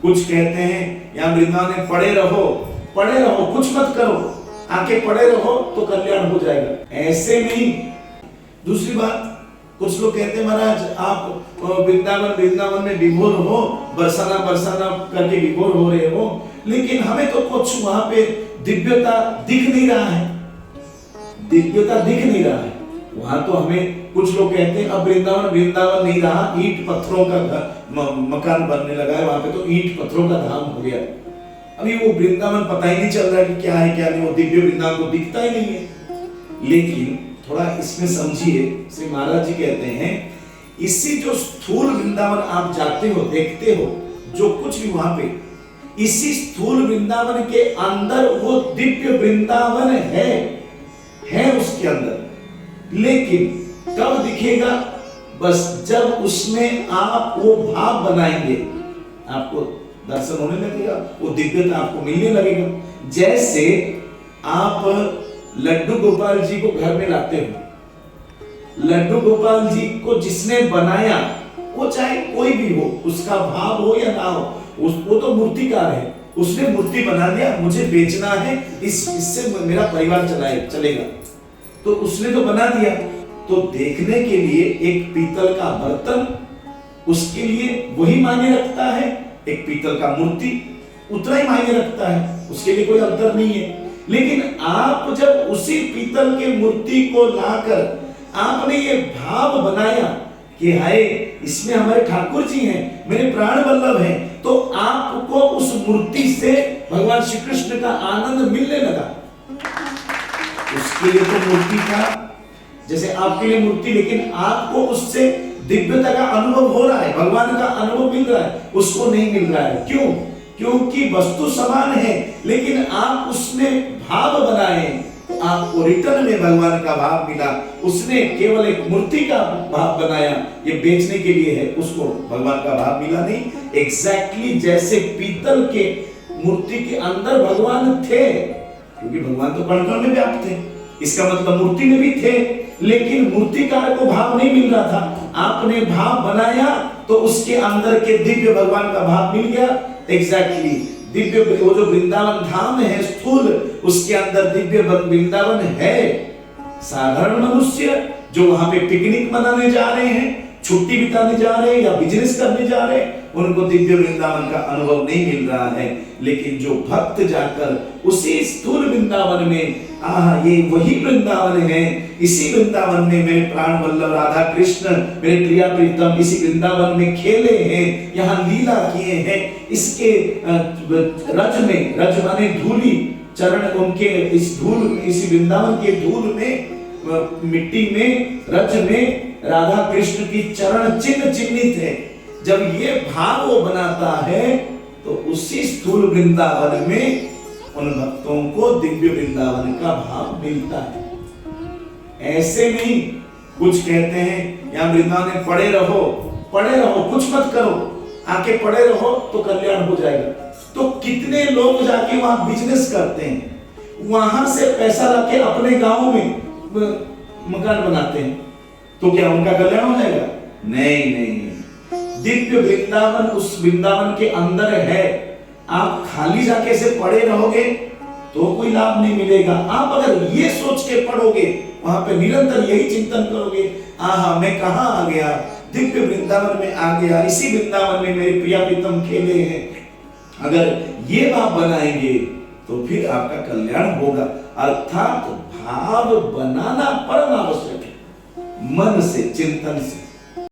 कुछ कहते हैं यहाँ वृंदावन में पड़े रहो, कुछ मत करो, आके पड़े रहो तो कल्याण हो जाएगा, ऐसे नहीं। दूसरी बात, कुछ लोग कहते हैं महाराज आप वृंदावन में विभोर हो, बरसाना करके विभोर हो रहे हो, लेकिन हमें तो कुछ वहां पे दिव्यता दिख नहीं रहा है, वहां तो हमें। कुछ लोग कहते हैं अब वृंदावन नहीं रहा, ईंट पत्थरों का मकान बनने लगा है, वहां पे तो ईंट पत्थरों का धाम हो गया। अभी वो वृंदावन पता ही नहीं चल रहा कि क्या है क्या नहीं, वो दिव्य वृंदावन को दिखता ही नहीं है। लेकिन थोड़ा इसमें समझिए, श्री महाराज जी कहते हैं इसी जो स्थूल वृंदावन आप जाते हो, देखते हो, जो कुछ भी वहां पे, इसी स्थूल वृंदावन के अंदर वो दिव्य वृंदावन है उसके अंदर। लेकिन कब दिखेगा? बस जब उसमें आप वो भाव बनाएंगे, आपको दर्शन होने लगेगा, वो दिव्यता आपको मिलने लगेगा। जैसे आप लड्डू गोपाल जी को घर में लाते हो, लड्डू गोपाल जी को जिसने बनाया, वो चाहे कोई भी हो, उसका भाव हो या ना हो, वो तो मूर्तिकार है, उसने मूर्ति बना दिया, मुझे बेचना है, इससे मेरा परिवार चलेगा, तो उसने तो बना दिया। तो देखने के लिए एक पीतल का बर्तन, उसके लिए वही मायने रखता है, एक पीतल का मूर्ति उतना ही मायने रखता है, उसके लिए कोई अंतर नहीं है। लेकिन आप जब उसी पीतल के मूर्ति को लाकर आपने ये भाव बनाया कि हाय इसमें हमारे ठाकुर जी हैं, मेरे प्राण वल्लभ हैं, तो आपको उस मूर्ति से भगवान श्री कृष्ण का आनंद मिलने लगा। उसके लिए तो मूर्ति था, जैसे आपके लिए मूर्ति, लेकिन आपको उससे दिव्यता का अनुभव हो रहा है, भगवान का अनुभव मिल रहा है, उसको नहीं मिल रहा है। क्यों? क्योंकि वस्तु समान है, लेकिन आप उसमें भाव बनाए, आपको रिटर्न में भगवान का भाव मिला। उसने केवल एक मूर्ति का भाव बनाया, ये बेचने के लिए है, उसको भगवान का भाव मिला नहीं। एग्जैक्टली जैसे पीतल के मूर्ति के अंदर भगवान थे, क्योंकि भगवान तो कण-कण में व्याप्त थे, इसका मतलब मूर्ति में भी थे, लेकिन मूर्तिकार को भाव नहीं मिल रहा था। आपने भाव बनाया तो उसके अंदर के दिव्य भगवान का भाव मिल गया। एग्जैक्टली दिव्य, वो जो वृंदावन धाम है स्थूल, उसके अंदर दिव्य वृंदावन है। साधारण मनुष्य जो वहां पे पिकनिक मनाने जा रहे हैं, छुट्टी बिताने जा रहे हैं या बिजनेस करने जा रहे हैं, उनको दिव्य वृंदावन का अनुभव नहीं मिल रहा है। लेकिन जो भक्त जाकर उसी स्थूल वृंदावन में, ये वही वृंदावन है, इसी वृंदावन में मेरे प्राण वल्लभ राधा कृष्ण, मेरे प्रिया प्रीतम इसी वृंदावन में खेले हैं, यहाँ लीला किए हैं, इसके रज माने धूली चरण, उनके इस धूल, इसी वृंदावन के धूल में, मिट्टी में, रज में राधा कृष्ण की चरण चिन्ह चिन्हित है। जब ये भाव वो बनाता है तो उसी स्थूल वृंदावन में उन भक्तों को दिव्य वृंदावन का भाव मिलता है, ऐसे नहीं। कुछ कहते हैं यहाँ वृंदावन में पड़े रहो, कुछ मत करो, आके पड़े रहो तो कल्याण हो जाएगा। तो कितने लोग जाके वहां बिजनेस करते हैं, वहां से पैसा लाके अपने गांव में मकान बनाते हैं, तो क्या उनका कल्याण हो जाएगा? नहीं। दिव्य वृंदावन उस वृंदावन के अंदर है। आप खाली जाके से पड़े रहोगे तो कोई लाभ नहीं मिलेगा। आप अगर ये सोच के पढ़ोगे, वहां पे निरंतर यही चिंतन करोगे, आहा मैं कहां आ गया, दिव्य वृंदावन में आ गया, इसी वृंदावन में मेरे प्रिया प्रीतम खेले हैं, अगर ये भाव बनाएंगे तो फिर आपका कल्याण होगा। अर्थात भाव बनाना परम आवश्यक है, मन से, चिंतन से।